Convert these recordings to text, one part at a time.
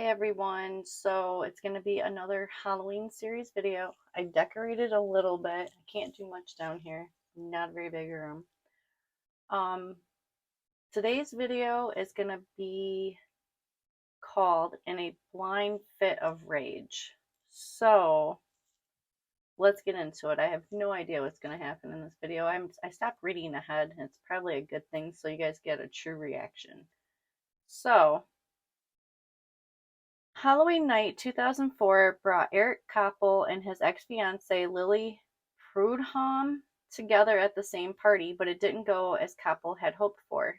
Everyone, so it's going to be another Halloween series video. I decorated a little bit. I can't do much down here. Not a very big room. Um, Today's video is going to be called In a Blind Fit of Rage. So let's get into it. I have no idea what's going to happen in this video. I stopped reading ahead, and it's probably a good thing so you guys get a true reaction. So Halloween night 2004 brought Eric Koppel and his ex-fiancée Lily Prudhomme together at the same party, but it didn't go as Koppel had hoped for.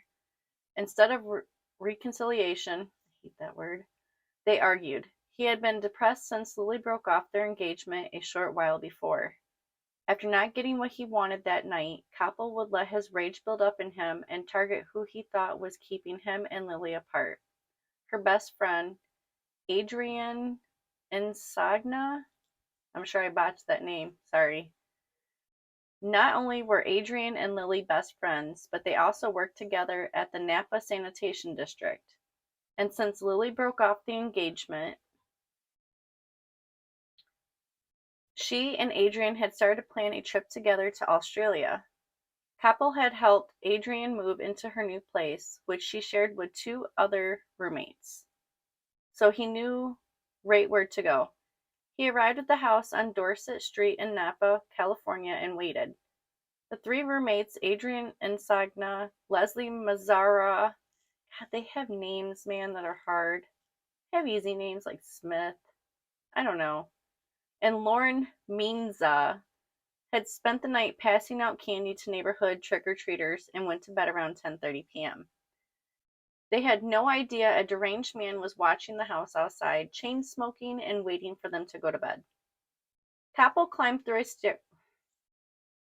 Instead of reconciliation, I hate that word, they argued. He had been depressed since Lily broke off their engagement a short while before. After not getting what he wanted that night, Koppel would let his rage build up in him and target who he thought was keeping him and Lily apart. Her best friend, Adrienne Insagna. I'm sure I botched that name, sorry. Not only were Adrienne and Lily best friends, but they also worked together at the Napa Sanitation District. And since Lily broke off the engagement, she and Adrienne had started to plan a trip together to Australia. Koppel had helped Adrienne move into her new place, which she shared with two other roommates. So he knew right where to go. He arrived at the house on Dorset Street in Napa, California, and waited. The three roommates, Adrienne Insagna, Leslie Mazzara, God, they have names, man, that are hard. They have easy names like Smith, I don't know, and Lauren Minza had spent the night passing out candy to neighborhood trick-or-treaters and went to bed around 10:30 p.m. They had no idea a deranged man was watching the house outside, chain smoking and waiting for them to go to bed. Koppel climbed through a stair.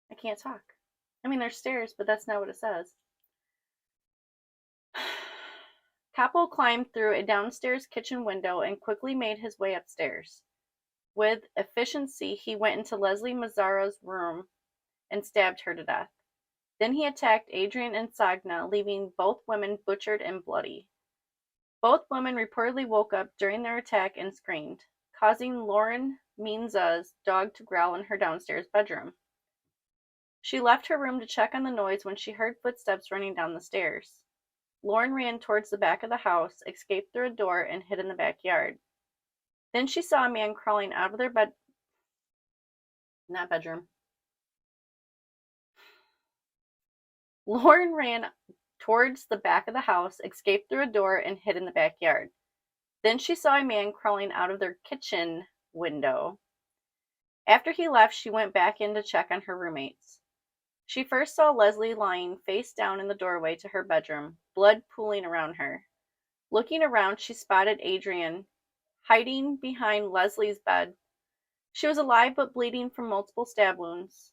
I can't talk. I mean, there's stairs, but that's not what it says. Koppel climbed through a downstairs kitchen window and quickly made his way upstairs. With efficiency, he went into Leslie Mazzara's room and stabbed her to death. Then he attacked Adrienne Insagna, leaving both women butchered and bloody. Both women reportedly woke up during their attack and screamed, causing Lauren Minza's dog to growl in her downstairs bedroom. She left her room to check on the noise when she heard footsteps running down the stairs. Lauren ran towards the back of the house, escaped through a door, and hid in the backyard. Then she saw a man crawling out of their bedroom. Lauren ran towards the back of the house, escaped through a door, and hid in the backyard. Then she saw a man crawling out of their kitchen window. After he left, she went back in to check on her roommates. She first saw Leslie lying face down in the doorway to her bedroom, blood pooling around her. Looking around, she spotted Adrienne hiding behind Leslie's bed. She was alive but bleeding from multiple stab wounds.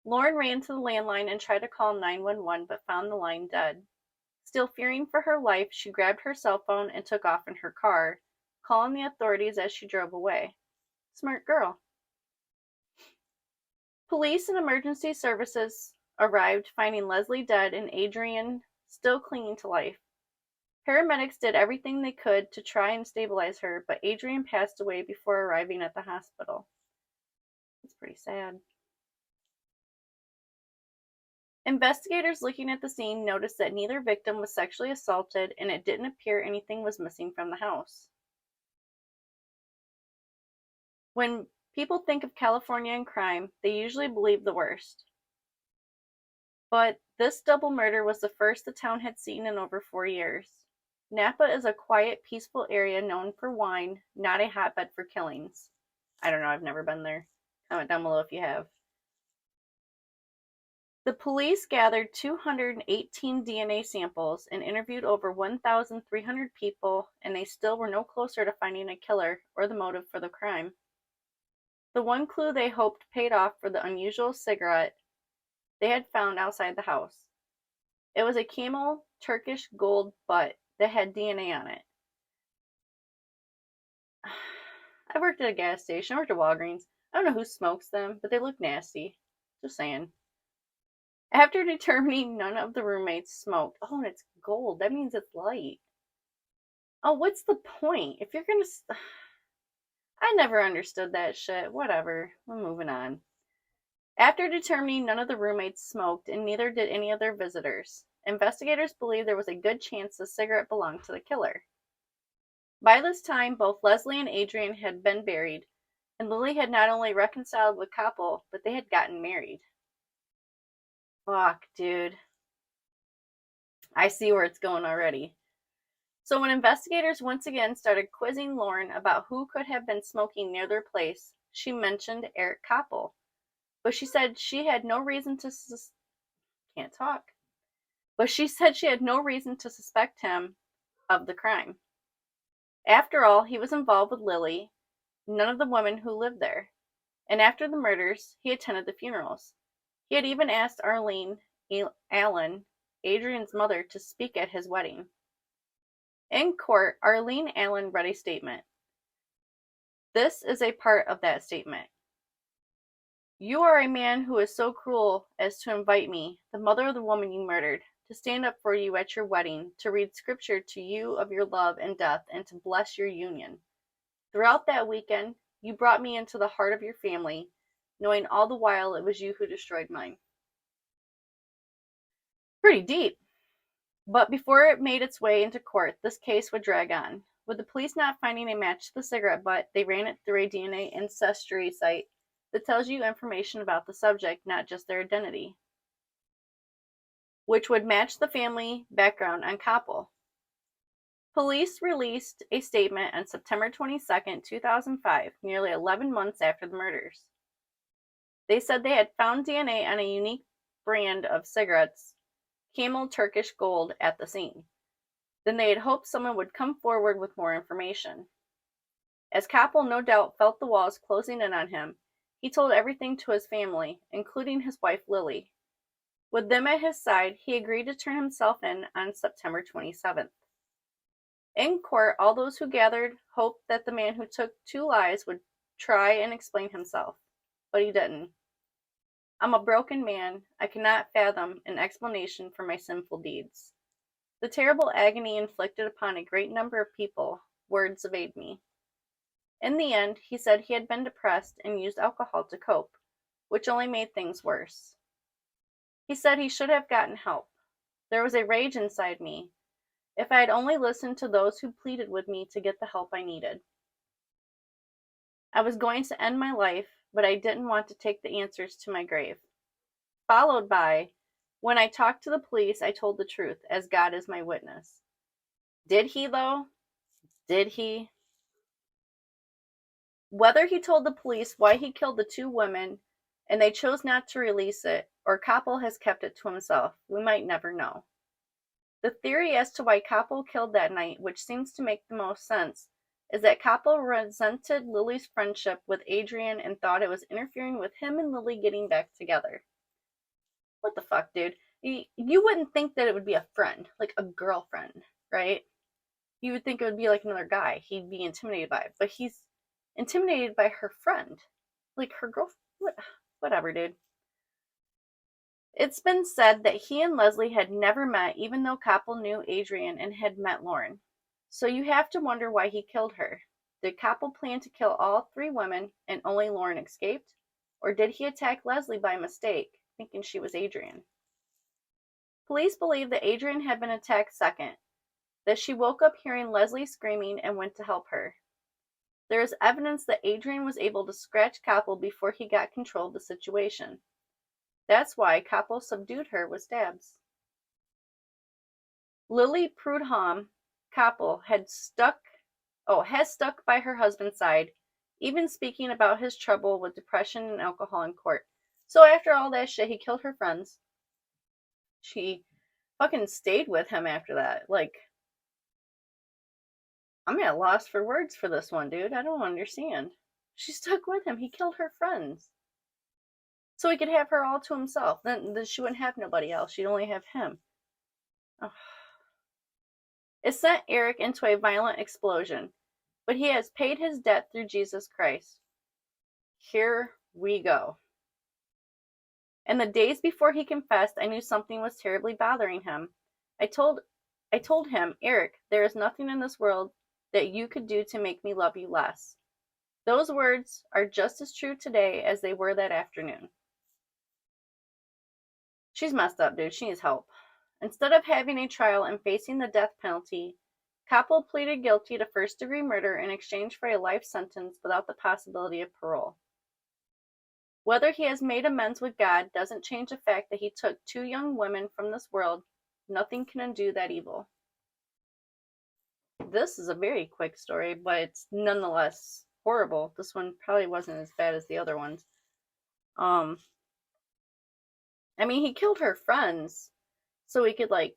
Lauren ran to the landline and tried to call 911 but found the line dead. Still fearing for her life, she grabbed her cell phone and took off in her car, calling the authorities as she drove away. Smart girl. Police and emergency services arrived, finding Leslie dead and Adrienne still clinging to life. Paramedics did everything they could to try and stabilize her, but Adrienne passed away before arriving at the hospital. It's pretty sad. Investigators looking at the scene noticed that neither victim was sexually assaulted, and it didn't appear anything was missing from the house. When people think of California and crime, they usually believe the worst. But this double murder was the first the town had seen in over 4 years. Napa is a quiet, peaceful area known for wine, not a hotbed for killings. I don't know, I've never been there. Comment down below if you have. The police gathered 218 DNA samples and interviewed over 1,300 people, and they still were no closer to finding a killer or the motive for the crime. The one clue they hoped paid off for the unusual cigarette they had found outside the house. It was a Camel Turkish gold butt that had DNA on it. I worked at a gas station. I worked at Walgreens. I don't know who smokes them, but they look nasty. Just saying. After determining none of the roommates smoked, oh, and it's gold. That means it's light. Oh, what's the point? If you're gonna. I never understood that shit. Whatever. We're moving on. After determining none of the roommates smoked and neither did any of their visitors, investigators believed there was a good chance the cigarette belonged to the killer. By this time, both Leslie and Adrian had been buried, and Lily had not only reconciled with Koppel, but they had gotten married. Fuck, dude. I see where it's going already. So when investigators once again started quizzing Lauren about who could have been smoking near their place, she mentioned Eric Koppel, but she said she had no reason to can't talk. But she said she had no reason to suspect him of the crime. After all, he was involved with Lily, none of the women who lived there, and after the murders, he attended the funerals. He had even asked Arlene Allen, Adrian's mother, to speak at his wedding. In court, Arlene Allen read a statement. This is a part of that statement. You are a man who is so cruel as to invite me, the mother of the woman you murdered, to stand up for you at your wedding, to read scripture to you of your love and death, and to bless your union. Throughout that weekend, you brought me into the heart of your family, knowing all the while it was you who destroyed mine. Pretty deep. But before it made its way into court, this case would drag on. With the police not finding a match to the cigarette butt, they ran it through a DNA ancestry site that tells you information about the subject, not just their identity, which would match the family background on Koppel. Police released a statement on September 22, 2005, nearly 11 months after the murders. They said they had found DNA on a unique brand of cigarettes, Camel Turkish Gold, at the scene. Then they had hoped someone would come forward with more information. As Koppel no doubt felt the walls closing in on him, he told everything to his family, including his wife Lily. With them at his side, he agreed to turn himself in on September 27th. In court, all those who gathered hoped that the man who took 2 lives would try and explain himself, but he didn't. I'm a broken man. I cannot fathom an explanation for my sinful deeds. The terrible agony inflicted upon a great number of people, words evade me. In the end, he said he had been depressed and used alcohol to cope, which only made things worse. He said he should have gotten help. There was a rage inside me. If I had only listened to those who pleaded with me to get the help I needed. I was going to end my life, but I didn't want to take the answers to my grave. Followed by, when I talked to the police, I told the truth, as God is my witness. Did he, though? Did he? Whether he told the police why he killed the 2 women and they chose not to release it, or Koppel has kept it to himself, we might never know. The theory as to why Koppel killed that night, which seems to make the most sense, is that Koppel resented Lily's friendship with Adrian and thought it was interfering with him and Lily getting back together. What the fuck, dude? You wouldn't think that it would be a friend, like a girlfriend, right? You would think it would be like another guy he'd be intimidated by, but he's intimidated by her friend, like her girlfriend. Whatever, dude. It's been said that he and Leslie had never met, even though Koppel knew Adrian and had met Lauren. So you have to wonder why he killed her. Did Koppel plan to kill all 3 women and only Lauren escaped? Or did he attack Leslie by mistake, thinking she was Adrian? Police believe that Adrian had been attacked second, that she woke up hearing Leslie screaming and went to help her. There is evidence that Adrian was able to scratch Koppel before he got control of the situation. That's why Koppel subdued her with stabs. Lily Prudhomme Koppel has stuck by her husband's side, even speaking about his trouble with depression and alcohol in court. So after all that shit, he killed her friends. She fucking stayed with him after that. Like, I'm at a loss for words for this one, dude. I don't understand. She stuck with him. He killed her friends. So he could have her all to himself. Then she wouldn't have nobody else. She'd only have him. Oh. It sent Eric into a violent explosion, but he has paid his debt through Jesus Christ. Here we go. In the days before he confessed, I knew something was terribly bothering him. I told I told him, Eric, there is nothing in this world that you could do to make me love you less. Those words are just as true today as they were that afternoon. She's messed up, dude. She needs help. Instead of having a trial and facing the death penalty, Koppel pleaded guilty to first-degree murder in exchange for a life sentence without the possibility of parole. Whether he has made amends with God doesn't change the fact that he took 2 young women from this world. Nothing can undo that evil. This is a very quick story, but it's nonetheless horrible. This one probably wasn't as bad as the other ones. I mean, he killed her friends so he could, like,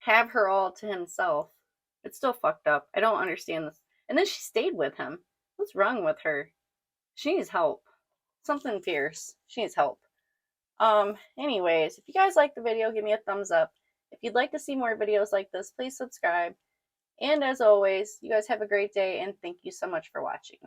have her all to himself. It's still fucked up. I don't understand this. And then she stayed with him. What's wrong with her? She needs help. Something fierce. She needs help. Anyways, if you guys like the video, give me a thumbs up. If you'd like to see more videos like this, please subscribe. And as always, you guys have a great day, and thank you so much for watching.